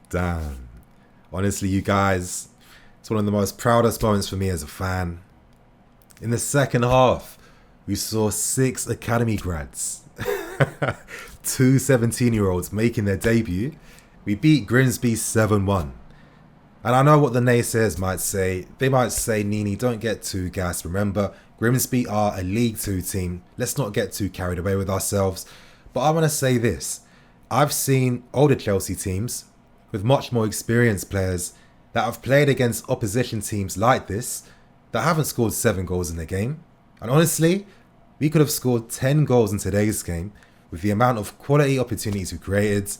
Damn. Honestly, you guys, it's one of the most proudest moments for me as a fan. In the second half, we saw 6 academy grads. 2 17-year-olds making their debut. We beat GRIMSBY 7-1. And I know what the naysayers might say. They might say, Nini, don't get too gassed. Remember, GRIMSBY are a League 2 team. Let's not get too carried away with ourselves. But I want to say this. I've seen older Chelsea teams with much more experienced players that have played against opposition teams like this that haven't scored 7 goals in a game. And honestly, we could have scored 10 goals in today's game with the amount of quality opportunities we created.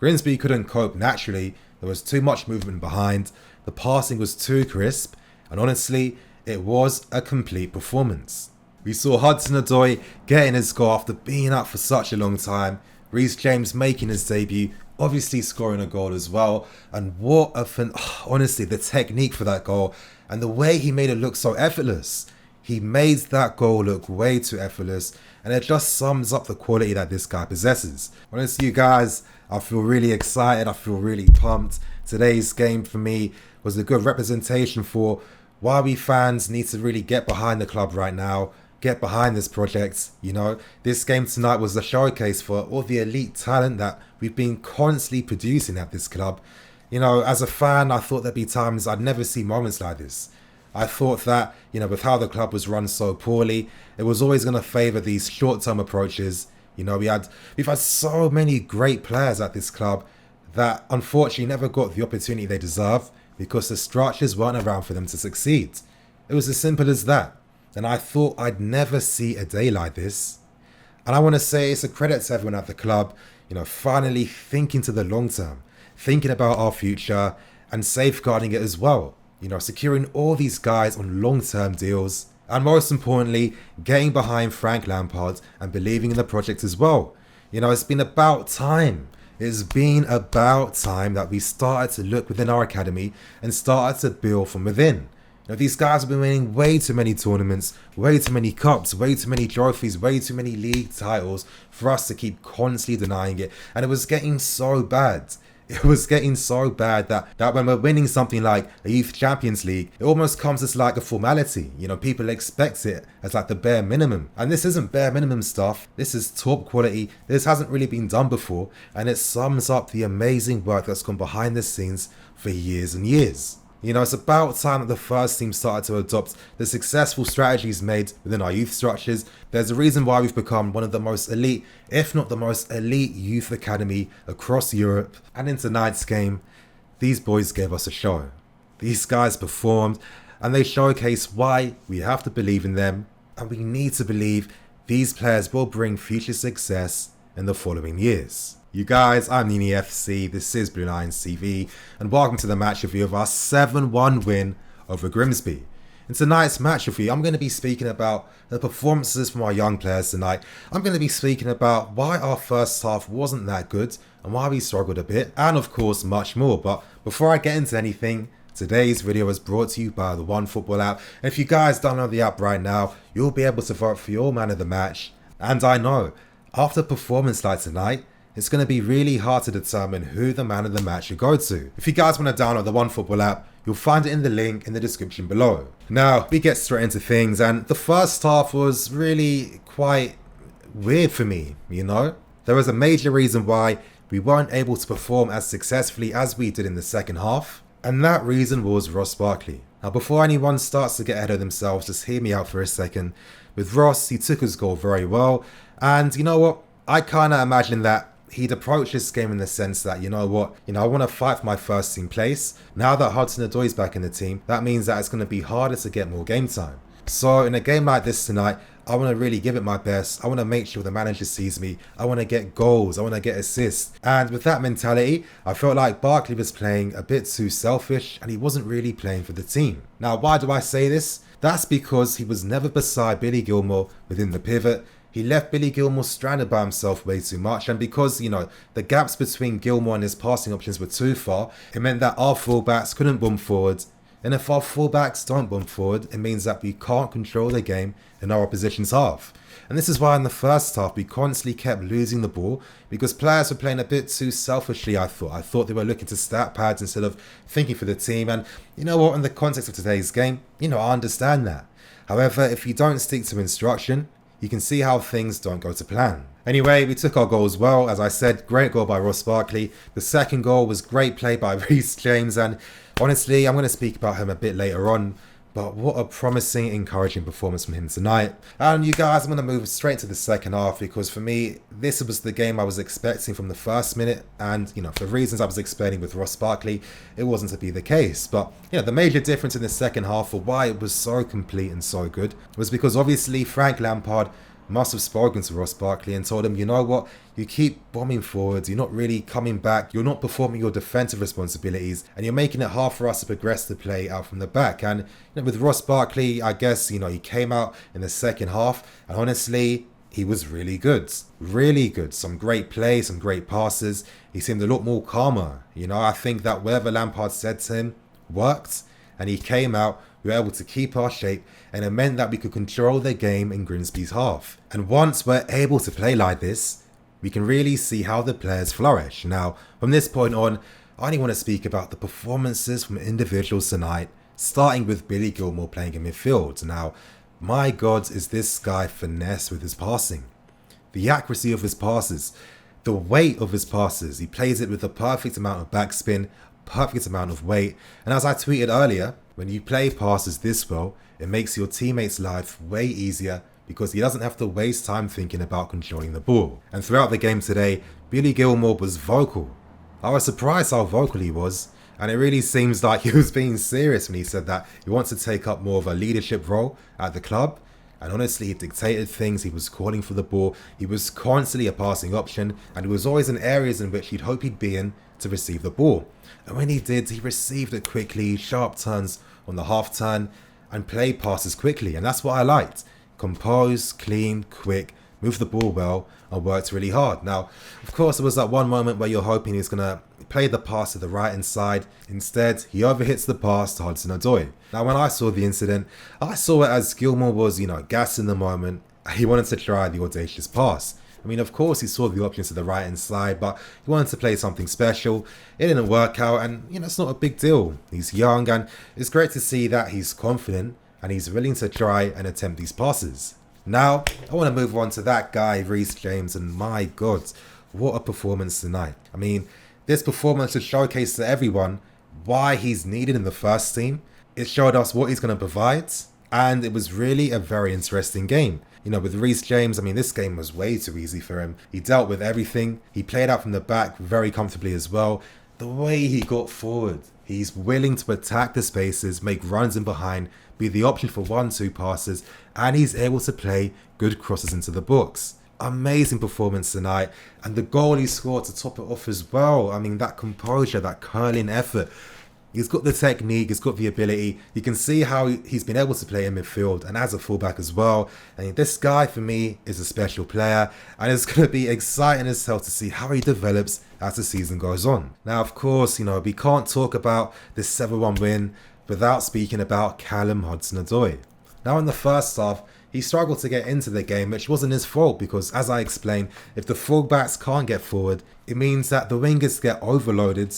GRIMSBY couldn't cope naturally. There was too much movement behind. The passing was too crisp. And honestly, it was a complete performance. We saw Hudson Odoi getting his goal after being out for such a long time. Reece James making his debut, obviously scoring a goal as well. And what a honestly, the technique for that goal and the way he made it look so effortless. He made that goal look way too effortless, and it just sums up the quality that this guy possesses. Honestly, you guys, I feel really excited. I feel really pumped. Today's game for me was a good representation for why we fans need to really get behind the club right now. Get behind this project. You know, this game tonight was a showcase for all the elite talent that we've been constantly producing at this club. You know, as a fan, I thought there'd be times I'd never see moments like this. I thought that, you know, with how the club was run so poorly, it was always going to favour these short-term approaches. You know, we've had so many great players at this club that unfortunately never got the opportunity they deserve because the structures weren't around for them to succeed. It was as simple as that. And I thought I'd never see a day like this. And I want to say it's a credit to everyone at the club, you know, finally thinking to the long term, thinking about our future and safeguarding it as well. You know, securing all these guys on long-term deals. And most importantly, getting behind Frank Lampard and believing in the project as well. You know, it's been about time. It's been about time that we started to look within our academy and started to build from within. You know, these guys have been winning way too many tournaments, way too many cups, way too many trophies, way too many league titles for us to keep constantly denying it. And it was getting so bad. It was getting so bad that when we're winning something like a Youth Champions League, it almost comes as like a formality. You know, people expect it as like the bare minimum. And this isn't bare minimum stuff. This is top quality. This hasn't really been done before. And it sums up the amazing work that's gone behind the scenes for years and years. You know, it's about time that the first team started to adopt the successful strategies made within our youth structures. There's a reason why we've become one of the most elite, if not the most elite youth academy across Europe. And in tonight's game, these boys gave us a show. These guys performed and they showcase why we have to believe in them. And we need to believe these players will bring future success in the following years. You guys, I'm Nini FC, this is Blue Lions TV, and welcome to the match review of our 7-1 win over GRIMSBY. In tonight's match review, I'm going to be speaking about the performances from our young players tonight. I'm going to be speaking about why our first half wasn't that good and why we struggled a bit, and of course much more. But before I get into anything, today's video is brought to you by the OneFootball app. And if you guys download the app right now, you'll be able to vote for your man of the match. And I know, after a performance like tonight, it's going to be really hard to determine who the man of the match should go to. If you guys want to download the OneFootball app, you'll find it in the link in the description below. Now, we get straight into things, and the first half was really quite weird for me, you know? There was a major reason why we weren't able to perform as successfully as we did in the second half, and that reason was Ross Barkley. Now, before anyone starts to get ahead of themselves, just hear me out for a second. With Ross, he took his goal very well, and you know what? I kind of imagine that he'd approach this game in the sense that, you know what, I want to fight for my first team place. Now that Hudson Odoi's back in the team, that means that it's going to be harder to get more game time. So in a game like this tonight, I want to really give it my best. I want to make sure the manager sees me. I want to get goals. I want to get assists. And with that mentality, I felt like Barkley was playing a bit too selfish and he wasn't really playing for the team. Now, why do I say this? That's because he was never beside Billy Gilmour within the pivot. He left Billy Gilmour stranded by himself way too much, and because, the gaps between Gilmour and his passing options were too far, it meant that our fullbacks couldn't bomb forward. And if our fullbacks don't bomb forward, it means that we can't control the game in our opposition's half. And this is why in the first half we constantly kept losing the ball because players were playing a bit too selfishly, I thought. I thought they were looking to stat pads instead of thinking for the team. And you know what, in the context of today's game, I understand that. However, if you don't stick to instruction, you can see how things don't go to plan. Anyway, we took our goals well. As I said, great goal by Ross Barkley. The second goal was great play by Reece James. And honestly, I'm going to speak about him a bit later on. But what a promising, encouraging performance from him tonight. And you guys, I'm going to move straight to the second half because for me, this was the game I was expecting from the first minute. And, for reasons I was explaining with Ross Barkley, it wasn't to be the case. But, the major difference in the second half for why it was so complete and so good was because obviously Frank Lampard must have spoken to Ross Barkley and told him, you know what, you keep bombing forwards, you're not really coming back, you're not performing your defensive responsibilities, and you're making it hard for us to progress the play out from the back. And with Ross Barkley, I guess, he came out in the second half, and honestly, he was really good. Really good. Some great play, some great passes. He seemed a lot more calmer. I think that whatever Lampard said to him worked, and he came out, we were able to keep our shape, and it meant that we could control the game in Grimsby's half. And once we're able to play like this, we can really see how the players flourish. Now, from this point on, I only want to speak about the performances from individuals tonight, starting with Billy Gilmour playing in midfield. Now, my God, is this guy finesse with his passing. The accuracy of his passes, the weight of his passes. He plays it with the perfect amount of backspin, perfect amount of weight. And as I tweeted earlier, when you play passes this well, it makes your teammates' life way easier because he doesn't have to waste time thinking about controlling the ball. And throughout the game today, Billy Gilmour was vocal. I was surprised how vocal he was, and it really seems like he was being serious when he said that he wants to take up more of a leadership role at the club. And honestly, he dictated things, he was calling for the ball, he was constantly a passing option, and he was always in areas in which you'd hope he'd be in to receive the ball. And when he did, he received it quickly, sharp turns on the half turn, and played passes quickly. And that's what I liked. Composed, clean, quick, moved the ball well, and worked really hard. Now, of course, there was that one moment where you're hoping he's going to play the pass to the right-hand side. Instead, he overhits the pass to Hudson Odoi. Now, when I saw the incident, I saw it as Gilmour was, gassed in the moment. He wanted to try the audacious pass. I mean, of course, he saw the options to the right-hand side, but he wanted to play something special. It didn't work out, and, it's not a big deal. He's young, and it's great to see that he's confident, and he's willing to try and attempt these passes. Now, I want to move on to that guy, Reece James, and my God, what a performance tonight. I mean, this performance should showcase to everyone why he's needed in the first team. It showed us what he's going to provide, and it was really a very interesting game. With Reece James, I mean, this game was way too easy for him. He dealt with everything. He played out from the back very comfortably as well. The way he got forward, he's willing to attack the spaces, make runs in behind, be the option for 1-2 passes, and he's able to play good crosses into the box. Amazing performance tonight, and the goal he scored to top it off as well. I mean, that composure, that curling effort. He's got the technique, he's got the ability. You can see how he's been able to play in midfield and as a fullback as well. And this guy, for me, is a special player. And it's going to be exciting as hell to see how he develops as the season goes on. Now, of course, we can't talk about this 7-1 win without speaking about Callum Hudson-Odoi. Now, in the first half, he struggled to get into the game, which wasn't his fault because, as I explained, if the fullbacks can't get forward, it means that the wingers get overloaded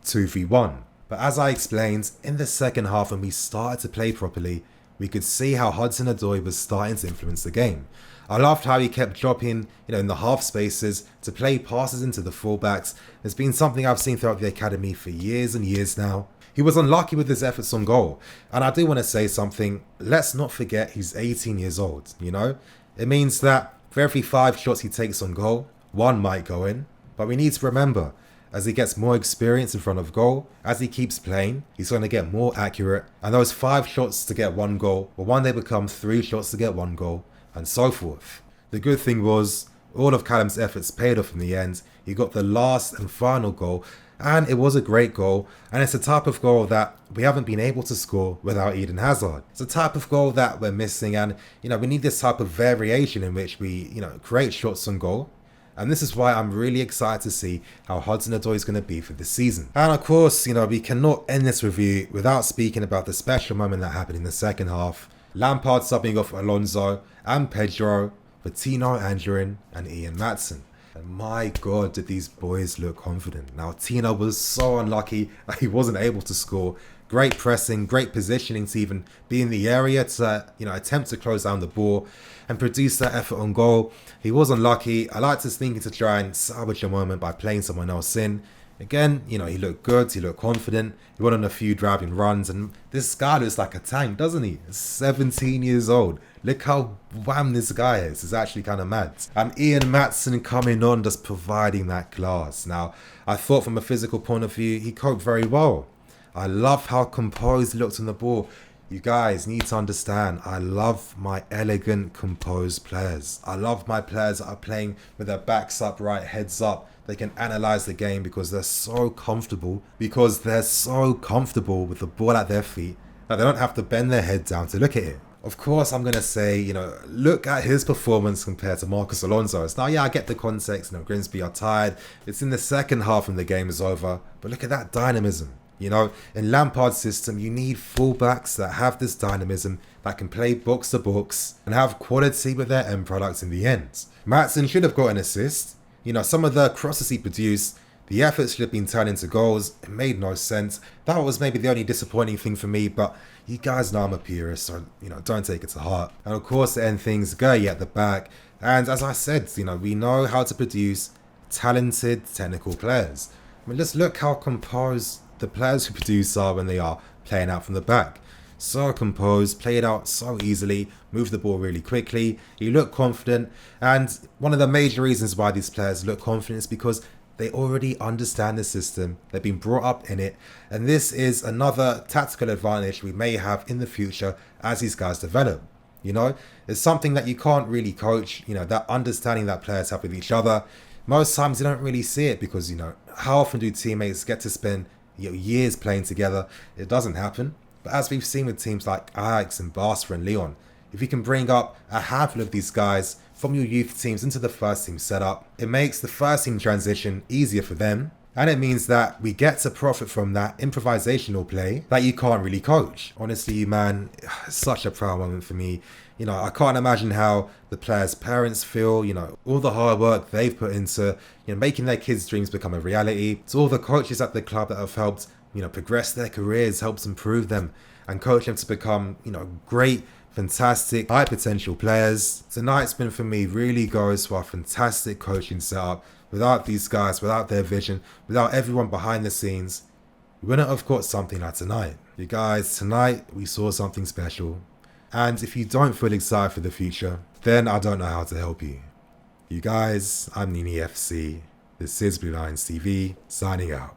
2v1. But as I explained, in the second half when we started to play properly, we could see how Hudson Odoi was starting to influence the game. I loved how he kept dropping, in the half spaces to play passes into the fullbacks. It's been something I've seen throughout the academy for years and years now. He was unlucky with his efforts on goal. And I do want to say something. Let's not forget he's 18 years old, It means that for every 5 shots he takes on goal, 1 might go in. But we need to remember, as he gets more experience in front of goal, as he keeps playing, he's going to get more accurate. And those 5 shots to get 1 goal will one day become 3 shots to get 1 goal, and so forth. The good thing was, all of Callum's efforts paid off in the end. He got the last and final goal, and it was a great goal. And it's a type of goal that we haven't been able to score without Eden Hazard. It's a type of goal that we're missing, and we need this type of variation in which we create shots on goal. And this is why I'm really excited to see how Hudson Odoi is going to be for this season. And of course, we cannot end this review without speaking about the special moment that happened in the second half. Lampard subbing off Alonso and Pedro for Tino Angerin and Ian Matson. And my God, did these boys look confident. Now, Tino was so unlucky that he wasn't able to score. Great pressing, great positioning to even be in the area to, attempt to close down the ball and produce that effort on goal. He was unlucky. I liked his thinking to try and salvage a moment by playing someone else in. Again, he looked good, he looked confident, he went on a few driving runs, and this guy looks like a tank, doesn't he? 17 years old. Look how wham this guy is. It's actually kind of mad. And Ian Matson coming on, just providing that class. Now, I thought from a physical point of view, he coped very well. I love how composed he looked on the ball. You guys need to understand, I love my elegant, composed players. I love my players that are playing with their backs upright, heads up. They can analyze the game because they're so comfortable. Because they're so comfortable with the ball at their feet that they don't have to bend their head down to look at it. Of course, I'm going to say, look at his performance compared to Marcos Alonso's. Now, yeah, I get the context. Grimsby are tired. It's in the second half and the game is over. But look at that dynamism. In Lampard's system, you need fullbacks that have this dynamism, that can play box to box and have quality with their end products in the end. Matson should have got an assist. Some of the crosses he produced, the efforts should have been turned into goals. It made no sense. That was maybe the only disappointing thing for me, but you guys know I'm a purist, so, don't take it to heart. And of course, to end things, Gueye at the back. And as I said, we know how to produce talented, technical players. Just look how composed the players who produce are when they are playing out from the back. So composed, play it out so easily, move the ball really quickly. He looked confident, and one of the major reasons why these players look confident is because they already understand the system. They've been brought up in it, and this is another tactical advantage we may have in the future as these guys develop. It's something that you can't really coach, that understanding that players have with each other. Most times you don't really see it because, how often do teammates get to spend years playing together? It doesn't happen. But as we've seen with teams like Ajax and Barca and Lyon, if you can bring up a handful of these guys from your youth teams into the first team setup, it makes the first team transition easier for them. And it means that we get to profit from that improvisational play that you can't really coach. Honestly, man, it's such a proud moment for me. I can't imagine how the players' parents feel, all the hard work they've put into, making their kids' dreams become a reality. To all the coaches at the club that have helped, progress their careers, helps improve them and coach them to become, great, fantastic, high potential players. Tonight's been for me really goes to our fantastic coaching setup. Without these guys, without their vision, without everyone behind the scenes, we wouldn't have got something like tonight. You guys, tonight we saw something special. And if you don't feel excited for the future, then I don't know how to help you. You guys, I'm Nini FC. This is Blue Lions TV, signing out.